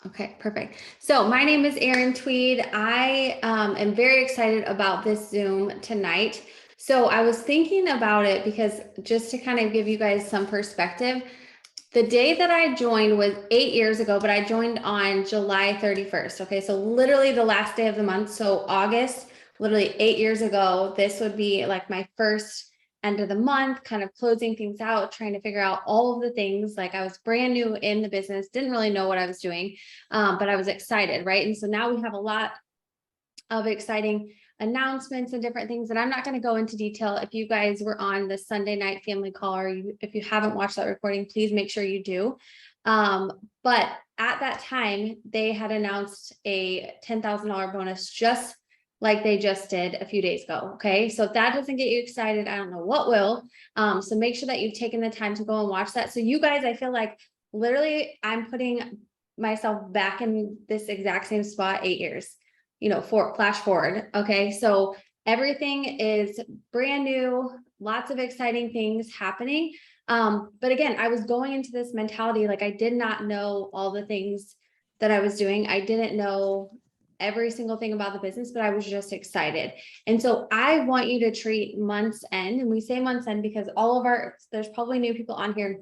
Okay, perfect. So my name is Erin Tweed. I am very excited about this Zoom tonight. So I was thinking about it because just to kind of give you guys some perspective, the day that I joined was 8 years ago, but I joined on July 31st. Okay, so literally the last day of the month. So August, literally 8 years ago, this would be like my first end of the month, kind of closing things out, trying to figure out all of the things. Like I was brand new in the business, didn't really know what I was doing, but I was excited, right? And so now we have a lot of exciting announcements and different things. And I'm not going to go into detail. If you guys were on the Sunday night family call, or if you haven't watched that recording, please make sure you do. But at that time, they had announced a $10,000 bonus just like they just did a few days ago. Okay. So if that doesn't get you excited, I don't know what will. So make sure that you've taken the time to go and watch that. So you guys, I feel like literally I'm putting myself back in this exact same spot 8 years, flash forward. Okay. So everything is brand new, lots of exciting things happening. But again, I was going into this mentality, like I did not know all the things that I was doing. I didn't know every single thing about the business, but I was just excited. And so I want you to treat month's end, and we say month's end because there's probably new people on here.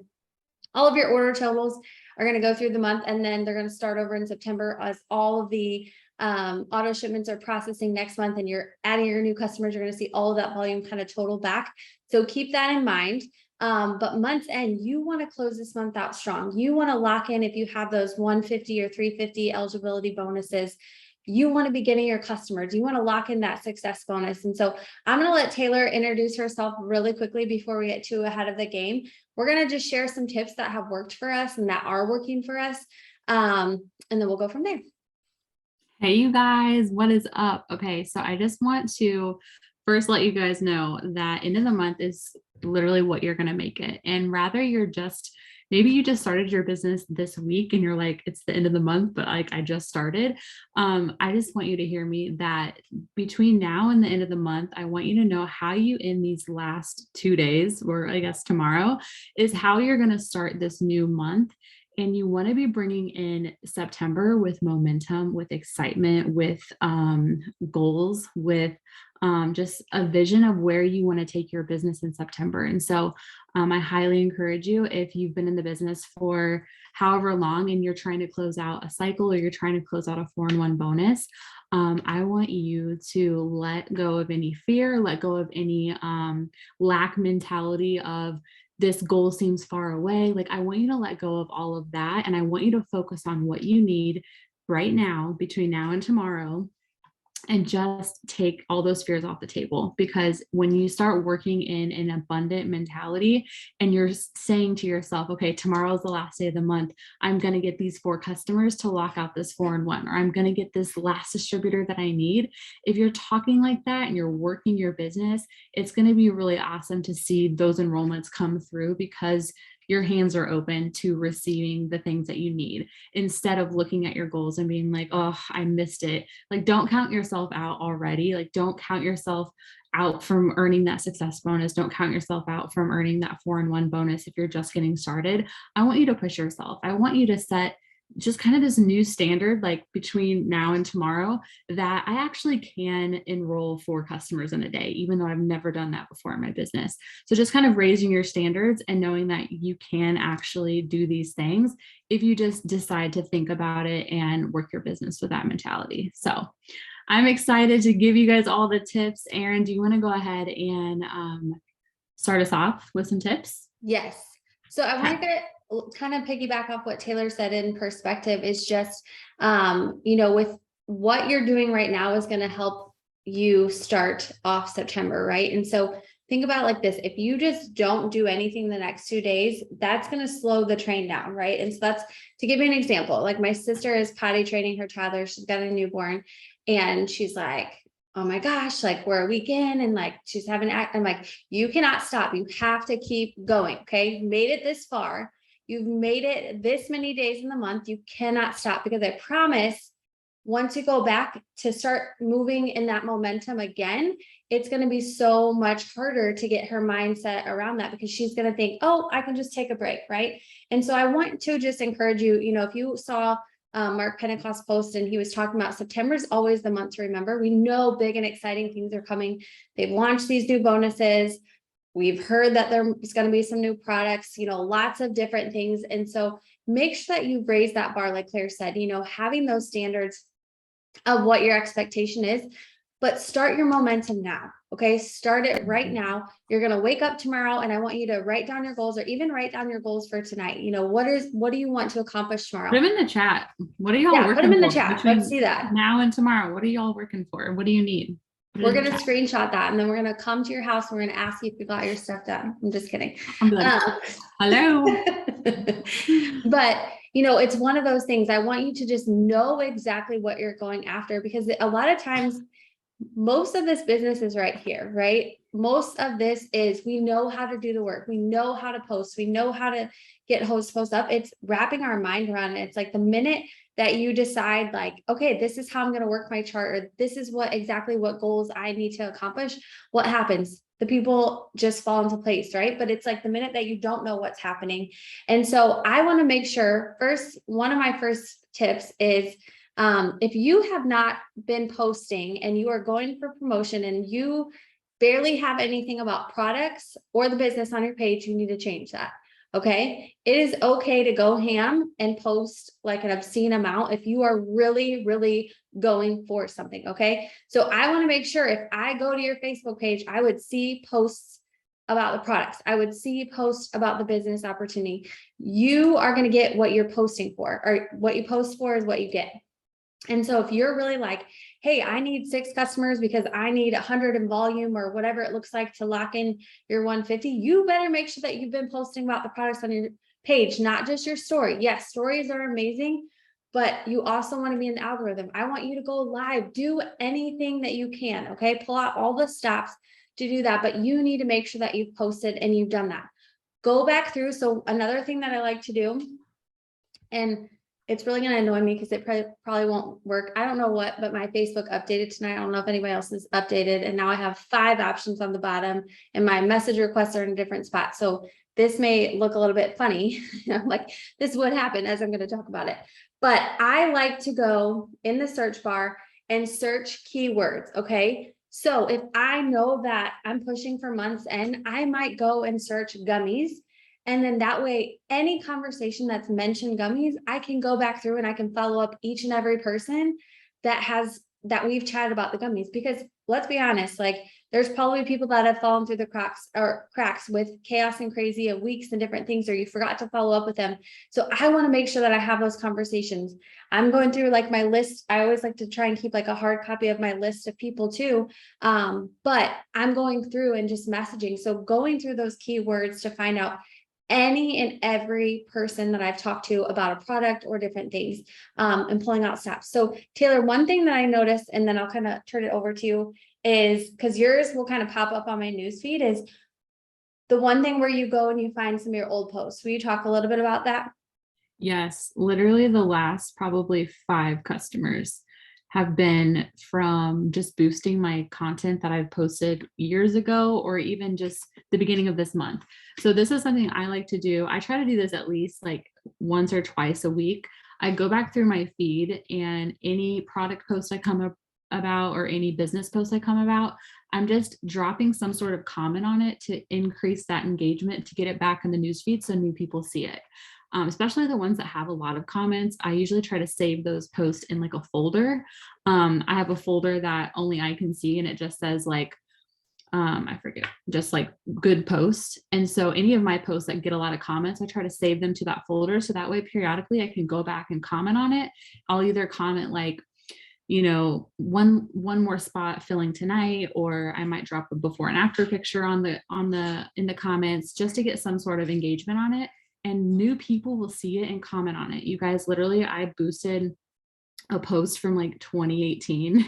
All of your order totals are going to go through the month, and then they're going to start over in September as all of the auto shipments are processing next month, and you're adding your new customers. You're going to see all of that volume kind of total back. So keep that in mind. But month's end, you want to close this month out strong. You want to lock in if you have those 150 or 350 eligibility bonuses. You want to be getting your customers. You want to lock in that success bonus. And so I'm going to let Taylor introduce herself really quickly before we get too ahead of the game. We're going to just share some tips that have worked for us and that are working for us. And then we'll go from there. Hey, you guys, what is up? Okay, so I just want to first let you guys know that end of the month is literally what you're going to make it. And rather maybe you just started your business this week and you're like, it's the end of the month, but like I just started. I just want you to hear me that between now and the end of the month, I want you to know how you end these last 2 days, or I guess tomorrow, is how you're going to start this new month. And you want to be bringing in September with momentum, with excitement, with goals, with just a vision of where you want to take your business in September. And so I highly encourage you, if you've been in the business for however long and you're trying to close out a cycle or you're trying to close out a 4-in-1 bonus, I want you to let go of any fear, let go of any lack mentality of this goal seems far away. Like I want you to let go of all of that. And I want you to focus on what you need right now, between now and tomorrow, and just take all those fears off the table. Because when you start working in an abundant mentality and you're saying to yourself, okay, tomorrow's the last day of the month, I'm going to get these 4 customers to lock out this 4-in-1, or I'm going to get this last distributor that I need. If you're talking like that and you're working your business, it's going to be really awesome to see those enrollments come through, because your hands are open to receiving the things that you need, instead of looking at your goals and being like, oh, I missed it. Like, don't count yourself out already. Like, don't count yourself out from earning that success bonus. Don't count yourself out from earning that 4-in-1 bonus if you're just getting started. I want you to push yourself. I want you to set just kind of this new standard, like between now and tomorrow, that I actually can enroll 4 customers in a day, even though I've never done that before in my business. So just kind of raising your standards and knowing that you can actually do these things if you just decide to think about it and work your business with that mentality. So I'm excited to give you guys all the tips. Erin, do you want to go ahead and start us off with some tips? Yes. So I want to kind of piggyback off what Taylor said in perspective, is just, with what you're doing right now is going to help you start off September, right? And so think about it like this: if you just don't do anything the next 2 days, that's going to slow the train down, right? And so that's, to give you an example, like my sister is potty training her toddler. She's got a newborn, and she's like, oh my gosh, like we're a week in and like she's having act. I'm like, you cannot stop. You have to keep going. Okay. You made it this far. You've made it this many days in the month. You cannot stop, because I promise once you go back to start moving in that momentum again, it's going to be so much harder to get her mindset around that, because she's going to think, oh, I can just take a break. Right. And so I want to just encourage you, if you saw Mark Pentecost post, and he was talking about September is always the month to remember. We know big and exciting things are coming. They've launched these new bonuses. We've heard that there's going to be some new products, lots of different things. And so make sure that you raise that bar, like Claire said, having those standards of what your expectation is, but start your momentum now. Okay. Start it right now. You're going to wake up tomorrow and I want you to write down your goals, or even write down your goals for tonight. What do you want to accomplish tomorrow? Put them in the chat. What are y'all working for? Put them in the chat. Let's see that. Now and tomorrow. What are y'all working for? What do you need? We're going to screenshot that, and then we're going to come to your house. We're going to ask you if you got your stuff done. I'm just kidding. I'm like, hello. But it's one of those things. I want you to just know exactly what you're going after, because a lot of times, most of this business is right here, right? Most of this is, we know how to do the work. We know how to post. We know how to get host post up. It's wrapping our mind around it. It's like the minute that you decide, like, okay, this is how I'm going to work my chart, or this is exactly what goals I need to accomplish. What happens? The people just fall into place, right? But it's like the minute that you don't know what's happening. And so I want to make sure, one of my first tips is, if you have not been posting and you are going for promotion and you barely have anything about products or the business on your page, you need to change that. Okay. It is okay to go ham and post like an obscene amount if you are really, really going for something. Okay. So I want to make sure, if I go to your Facebook page, I would see posts about the products. I would see posts about the business opportunity. You are going to get what you're posting for, or what you post for is what you get. And so if you're really like, hey, I need 6 customers because I need 100 in volume, or whatever it looks like to lock in your 150, you better make sure that you've been posting about the products on your page, not just your story. Yes, stories are amazing, but you also want to be in the algorithm. I want you to go live, do anything that you can. Okay. Pull out all the stops to do that, but you need to make sure that you've posted and you've done that. Go back through. So another thing that I like to do, and it's really going to annoy me because it probably won't work. I don't know what, but my Facebook updated tonight. I don't know if anybody else is updated. And now I have 5 options on the bottom, and my message requests are in a different spot. So this may look a little bit funny. I'm like, this would happen as I'm going to talk about it. But I like to go in the search bar and search keywords. Okay. So if I know that I'm pushing for month's end, I might go and search gummies. And then that way, any conversation that's mentioned gummies, I can go back through and I can follow up each and every person that we've chatted about the gummies. Because let's be honest, like, there's probably people that have fallen through the cracks with chaos and crazy of weeks and different things, or you forgot to follow up with them. So I want to make sure that I have those conversations. I'm going through like my list. I always like to try and keep like a hard copy of my list of people too. But I'm going through and just messaging. So going through those keywords to find out any and every person that I've talked to about a product or different things, and pulling out steps. So Taylor, one thing that I noticed, and then I'll kind of turn it over to you, is because yours will kind of pop up on my newsfeed, is the one thing where you go and you find some of your old posts. Will you talk a little bit about that? Yes, literally the last probably 5 customers have been from just boosting my content that I've posted years ago, or even just the beginning of this month. So this is something I like to do. I try to do this at least like once or twice a week. I go back through my feed, and any product post I come up about, or any business post I come about, I'm just dropping some sort of comment on it to increase that engagement, to get it back in the newsfeed so new people see it. Especially the ones that have a lot of comments. I usually try to save those posts in like a folder. I have a folder that only I can see, and it just says like, I forget, just like good posts. And so any of my posts that get a lot of comments, I try to save them to that folder. So that way periodically I can go back and comment on it. I'll either comment like, one more spot filling tonight, or I might drop a before and after picture in the comments, just to get some sort of engagement on it. And new people will see it and comment on it. You guys, literally, I boosted a post from like 2018.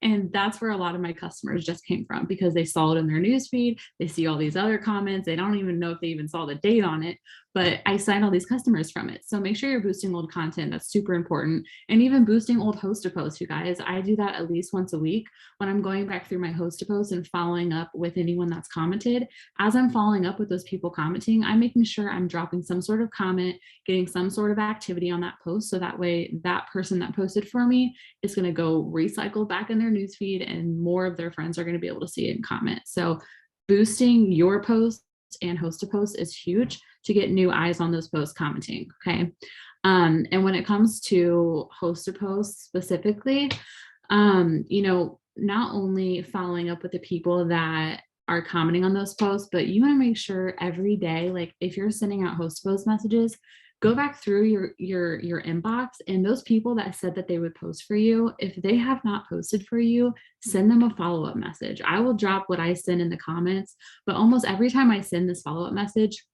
And that's where a lot of my customers just came from, because they saw it in their newsfeed. They see all these other comments. They don't even know if they even saw the date on it, but I signed all these customers from it. So make sure you're boosting old content. That's super important. And even boosting old host to posts, you guys. I do that at least once a week when I'm going back through my host to posts and following up with anyone that's commented. As I'm following up with those people commenting, I'm making sure I'm dropping some sort of comment, getting some sort of activity on that post. So that way that person that posted for me is going to go recycle back in their newsfeed and more of their friends are going to be able to see it and comment. So boosting your posts and host to post is huge to get new eyes on those posts commenting. Okay. And when it comes to host to post specifically, not only following up with the people that are commenting on those posts, but you want to make sure every day, like if you're sending out host to post messages, go back through your inbox, and those people that said that they would post for you, if they have not posted for you, send them a follow-up message. I will drop what I send in the comments, but almost every time I send this follow-up message,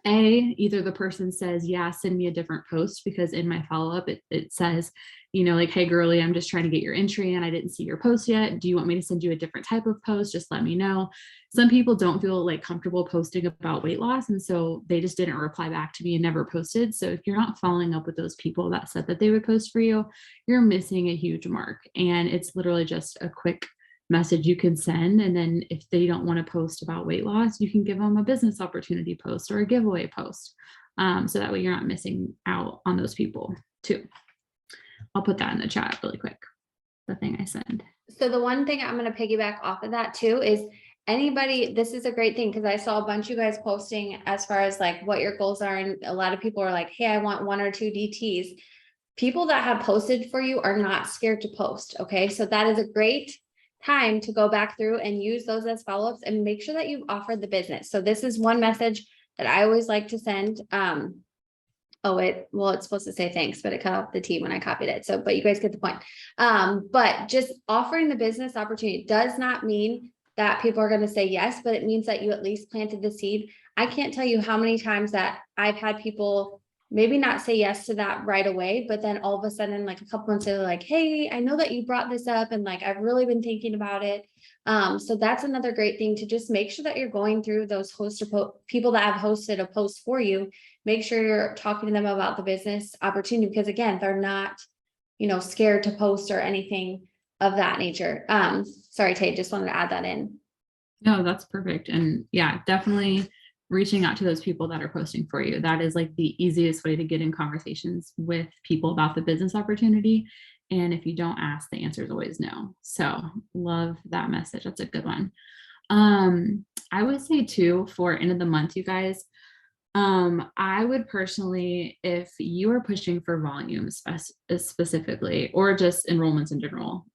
either the person says, yeah, send me a different post, because in my follow-up it says, like, hey girly, I'm just trying to get your entry and I didn't see your post yet. Do you want me to send you a different type of post? Just let me know. Some people don't feel like comfortable posting about weight loss, and so they just didn't reply back to me and never posted. So if you're not following up with those people that said that they would post for you, you're missing a huge mark. And it's literally just a quick message you can send. And then if they don't want to post about weight loss, you can give them a business opportunity post or a giveaway post. So that way you're not missing out on those people too. I'll put that in the chat really quick, the thing I send. So the one thing I'm going to piggyback off of that too is anybody, this is a great thing, because I saw a bunch of you guys posting as far as like what your goals are. And a lot of people are like, hey, I want 1 or 2 DTs. People that have posted for you are not scared to post. Okay. So that is a great time to go back through and use those as follow-ups and make sure that you've offered the business. So this is one message that I always like to send. It's supposed to say thanks, but it cut off the T when I copied it. So, but you guys get the point. But just offering the business opportunity does not mean that people are going to say yes, but it means that you at least planted the seed. I can't tell you how many times that I've had people maybe not say yes to that right away, but then all of a sudden, like a couple months later, like, hey, I know that you brought this up and like, I've really been thinking about it. So that's another great thing, to just make sure that you're going through those people that have hosted a post for you. Make sure you're talking to them about the business opportunity, because again, they're not, scared to post or anything of that nature. Sorry, Tay, just wanted to add that in. No, that's perfect. And yeah, definitely reaching out to those people that are posting for you. That is like the easiest way to get in conversations with people about the business opportunity. And if you don't ask, the answer is always no. So love that message. That's a good one. I would say too, for end of the month, you guys, I would personally, if you are pushing for volume specifically, or just enrollments in general,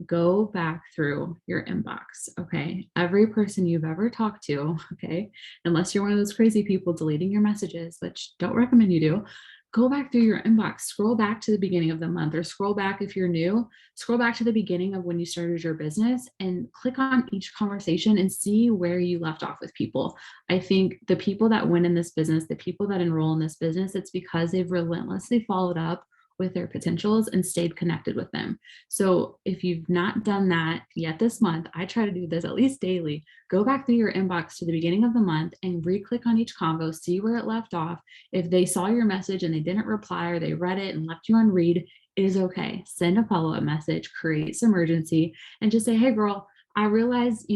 go back through your inbox. Okay. Every person you've ever talked to, okay, unless you're one of those crazy people deleting your messages, which don't recommend you do, go back through your inbox, scroll back to the beginning of the month, or scroll back if you're new, scroll back to the beginning of when you started your business and click on each conversation and see where you left off with people. I think the people that win in this business, the people that enroll in this business, it's because they've relentlessly followed up with their potentials and stayed connected with them. So if you've not done that yet this month, I try to do this at least daily. Go back through your inbox to the beginning of the month and re-click on each convo, see where it left off. If they saw your message and they didn't reply, or they read it and left you on read, it is okay. Send a follow-up message, create some urgency, and just say, hey girl, I realize,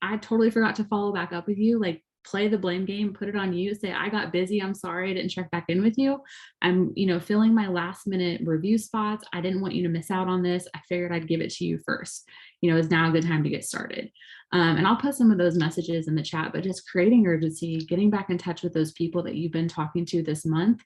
I totally forgot to follow back up with you. Like, play the blame game, put it on you, say, I got busy. I'm sorry I didn't check back in with you. I'm, filling my last minute review spots. I didn't want you to miss out on this. I figured I'd give it to you first. Is now a good time to get started. And I'll put some of those messages in the chat, but just creating urgency, getting back in touch with those people that you've been talking to this month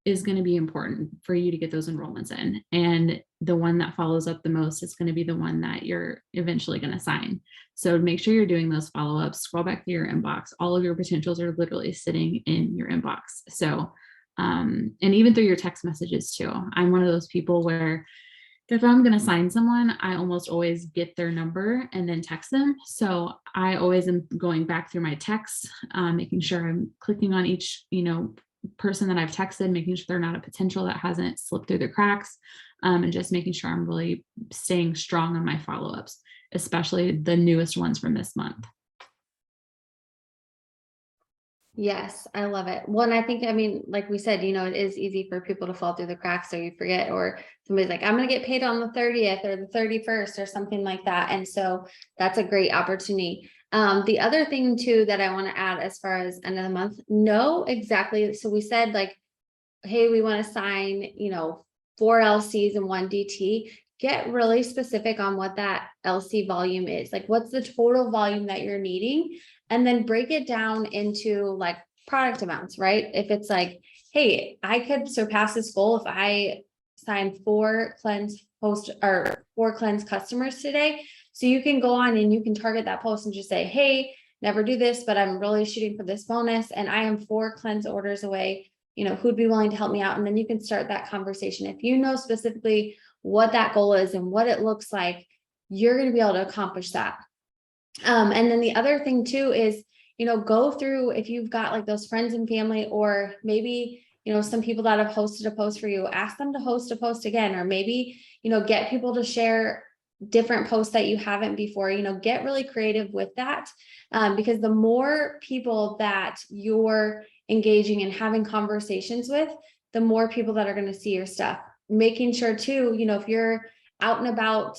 is going to be important for you to get those enrollments in. And the one that follows up the most is going to be the one that you're eventually going to sign. So make sure you're doing those follow-ups, scroll back through your inbox. All of your potentials are literally sitting in your inbox. So, and even through your text messages too. I'm one of those people where if I'm going to sign someone, I almost always get their number and then text them. So I always am going back through my texts, making sure I'm clicking on each, person that I've texted, making sure they're not a potential that hasn't slipped through the cracks, and just making sure I'm really staying strong on my follow-ups, especially the newest ones from this month. Yes, I love it. Well, and I think, I mean, like we said, it is easy for people to fall through the cracks, so you forget, or somebody's like, I'm gonna get paid on the 30th or the 31st or something like that. And so that's a great opportunity. The other thing too that I want to add as far as end of the month, know exactly. So we said like, hey, we want to sign, 4 LCs and 1 DT. Get really specific on what that LC volume is. Like, what's the total volume that you're needing? And then break it down into like product amounts, right? If it's like, hey, I could surpass this goal if I sign 4 cleanse post or 4 cleanse customers today. So you can go on and you can target that post and just say, hey, never do this, but I'm really shooting for this bonus. And I am 4 cleanse orders away, who'd be willing to help me out. And then you can start that conversation. If you know specifically what that goal is and what it looks like, you're going to be able to accomplish that. And then the other thing too is, go through, if you've got like those friends and family, or maybe, some people that have hosted a post for you, ask them to host a post again, or maybe, get people to share different posts that you haven't before, get really creative with that. Because the more people that you're engaging and having conversations with, the more people that are going to see your stuff. Making sure too, if you're out and about,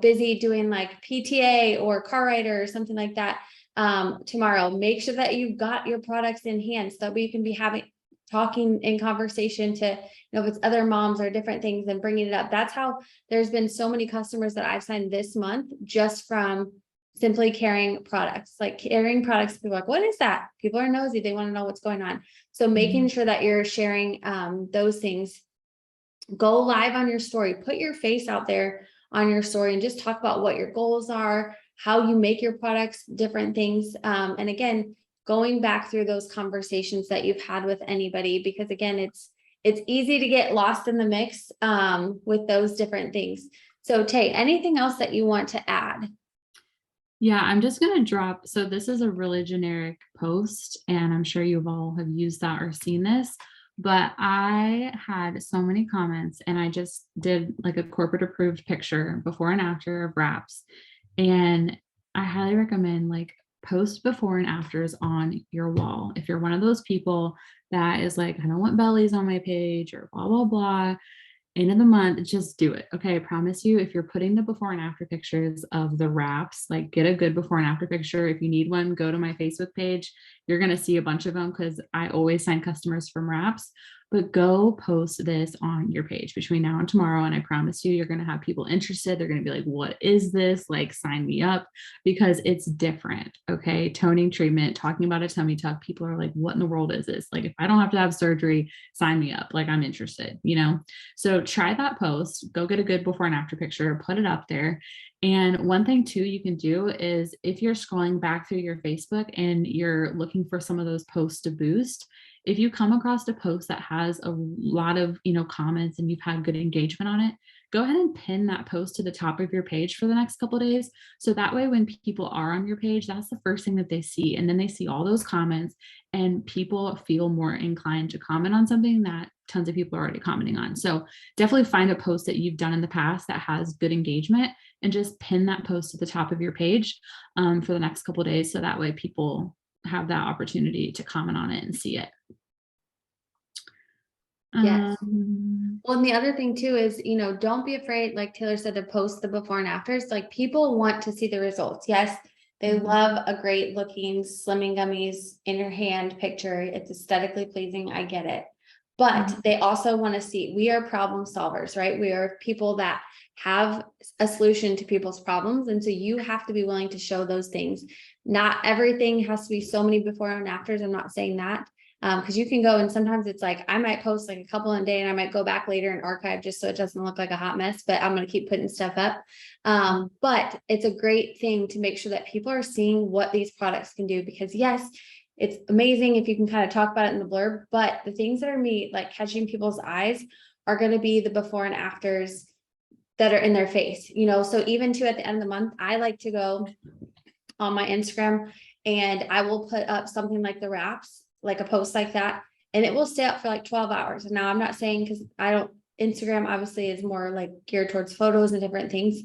busy doing like PTA or car rider or something like that, tomorrow, make sure that you've got your products in hand so that we can be talking in conversation to, if it's other moms or different things and bringing it up. That's how there's been so many customers that I've signed this month just from simply carrying products, like carrying products. People are like, what is that? People are nosy. They want to know what's going on. So making sure that you're sharing those things. Go live on your story, put your face out there on your story and just talk about what your goals are, how you make your products, different things. And again, going back through those conversations that you've had with anybody, because again, it's easy to get lost in the mix with those different things. So Tay, anything else that you want to add? Yeah, I'm just going to drop. So this is a really generic post, and I'm sure you all have used that or seen this, but I had so many comments, and I just did like a corporate approved picture before and after of wraps. And I highly recommend like post before and afters on your wall. If you're one of those people that is like, I don't want bellies on my page or blah, blah, blah, end of the month, just do it. Okay. I promise you, if you're putting the before and after pictures of the wraps, like get a good before and after picture. If you need one, go to my Facebook page. You're going to see a bunch of them because I always sign customers from wraps. But go post this on your page between now and tomorrow. And I promise you, you're going to have people interested. They're going to be like, what is this? Like, sign me up, because it's different. Okay. Toning treatment, talking about a tummy tuck. People are like, what in the world is this? Like, if I don't have to have surgery, sign me up. Like, I'm interested, So try that post, go get a good before and after picture, put it up there. And one thing too you can do is if you're scrolling back through your Facebook and you're looking for some of those posts to boost, if you come across a post that has a lot of, comments and you've had good engagement on it, go ahead and pin that post to the top of your page for the next couple of days. So that way, when people are on your page, that's the first thing that they see. And then they see all those comments and people feel more inclined to comment on something that tons of people are already commenting on. So definitely find a post that you've done in the past that has good engagement and just pin that post to the top of your page for the next couple of days. So that way people have that opportunity to comment on it and see it. Yes. Well, and the other thing too is, don't be afraid, like Taylor said, to post the before and afters. Like, people want to see the results. Yes, they love a great looking Slimming Gummies in your hand picture. It's aesthetically pleasing. I get it. But they also want to see, we are problem solvers, right? We are people that have a solution to people's problems. And so you have to be willing to show those things. Not everything has to be so many before and afters. I'm not saying that. Because you can go and sometimes it's like, I might post like a couple in a day and I might go back later and archive just so it doesn't look like a hot mess, but I'm going to keep putting stuff up. But it's a great thing to make sure that people are seeing what these products can do, because yes, it's amazing if you can kind of talk about it in the blurb, but the things that are like catching people's eyes are going to be the before and afters that are in their face, so even too at the end of the month, I like to go on my Instagram and I will put up something like the wraps, like a post like that, and it will stay up for like 12 hours. And now I'm not saying, because Instagram obviously is more like geared towards photos and different things.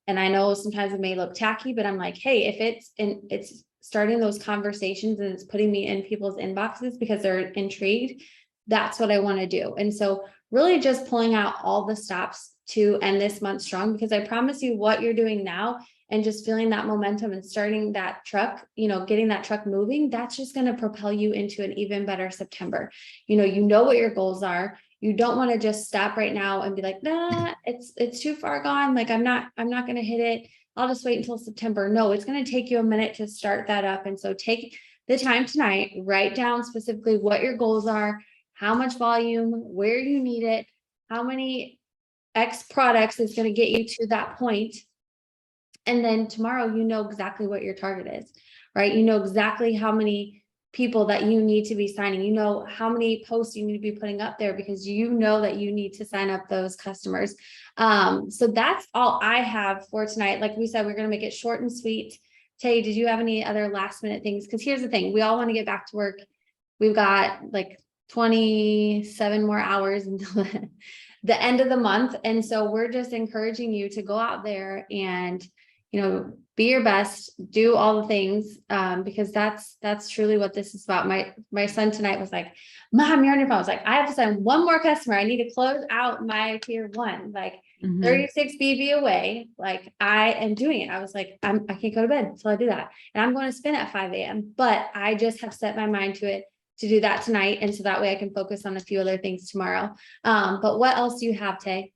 And I know sometimes it may look tacky, but I'm like, hey, if it's starting those conversations and it's putting me in people's inboxes because they're intrigued, that's what I want to do. And so really just pulling out all the stops to end this month strong, because I promise you what you're doing now and just feeling that momentum and starting that truck, getting that truck moving, that's just going to propel you into an even better September. You know what your goals are. You don't want to just stop right now and be like, nah, it's too far gone. Like, I'm not going to hit it. I'll just wait until September. No, it's going to take you a minute to start that up. And so take the time tonight, write down specifically what your goals are, how much volume, where you need it, how many X products is going to get you to that point. And then tomorrow, you know exactly what your target is, right? You know exactly how many people that you need to be signing. You know how many posts you need to be putting up there because you know that you need to sign up those customers. So that's all I have for tonight. Like we said, we're going to make it short and sweet. Tay, did you have any other last minute things? Because here's the thing, we all want to get back to work. We've got like 27 more hours until the end of the month. And so we're just encouraging you to go out there and be your best, do all the things, because that's truly what this is about. My son tonight was like, Mom, you're on your phone. I was like, I have to sign one more customer. I need to close out my tier 1, like 36 BV away. Like, I am doing it. I was like, I can't go to bed until I do that. And I'm going to spin at 5 a.m. But I just have set my mind to it to do that tonight. And so that way I can focus on a few other things tomorrow. But what else do you have, Tay?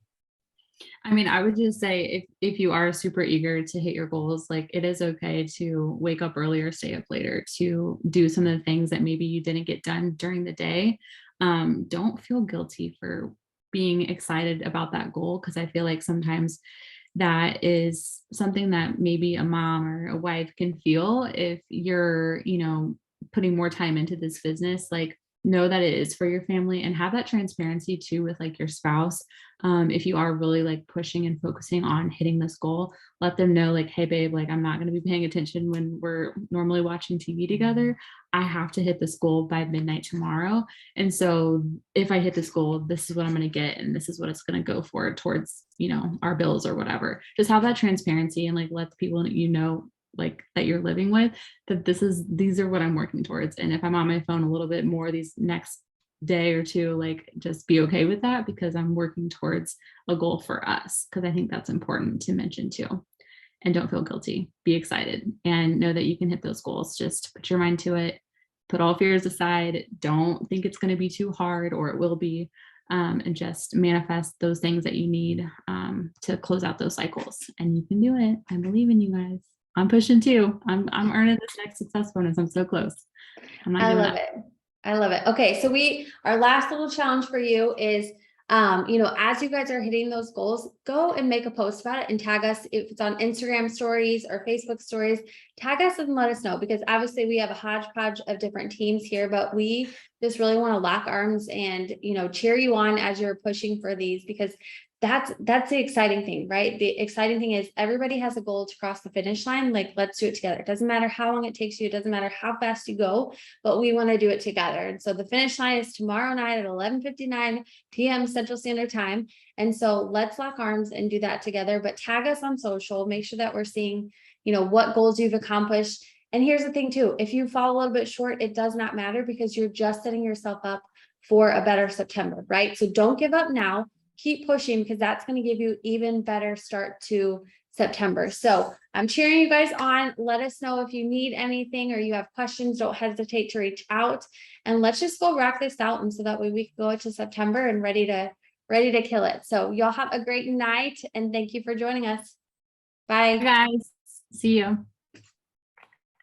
I mean, I would just say if you are super eager to hit your goals, like, it is okay to wake up earlier, stay up later, to do some of the things that maybe you didn't get done during the day. Don't feel guilty for being excited about that goal, because I feel like sometimes that is something that maybe a mom or a wife can feel if you're, putting more time into this business. Like, know that it is for your family, and have that transparency too with like your spouse. If you are really like pushing and focusing on hitting this goal, let them know like, hey babe, like, I'm not going to be paying attention when we're normally watching TV together. I have to hit this goal by midnight tomorrow. And so if I hit this goal, this is what I'm going to get. And this is what it's going to go for towards, our bills or whatever. Just have that transparency and like, let the people like that you're living with, that these are what I'm working towards. And if I'm on my phone a little bit more these next day or two, like, just be okay with that, because I'm working towards a goal for us. Because I think that's important to mention too. And don't feel guilty, be excited, and know that you can hit those goals. Just put your mind to it, put all fears aside. Don't think it's going to be too hard, or it will be. And just manifest those things that you need to close out those cycles. And you can do it. I believe in you guys. I'm pushing too. I'm earning this next success bonus. I'm so close. I'm not giving up. I love it. Okay. So our last little challenge for you is, as you guys are hitting those goals, go and make a post about it and tag us. If it's on Instagram stories or Facebook stories, tag us and let us know, because obviously we have a hodgepodge of different teams here, but we just really want to lock arms and, cheer you on as you're pushing for these, because that's the exciting thing, right? The exciting thing is everybody has a goal to cross the finish line. Like, let's do it together. It doesn't matter how long it takes you. It doesn't matter how fast you go, but we want to do it together. And so the finish line is tomorrow night at 11:59 p.m. Central Standard Time. And so let's lock arms and do that together, but tag us on social, make sure that we're seeing, what goals you've accomplished. And here's the thing too, if you fall a little bit short, it does not matter, because you're just setting yourself up for a better September, right? So don't give up now. Keep pushing, because that's going to give you even better start to September. So I'm cheering you guys on. Let us know if you need anything or you have questions. Don't hesitate to reach out, and let's just go rock this out. And so that way we can go into September and ready to kill it. So y'all have a great night, and thank you for joining us. Bye. Bye, guys. See you.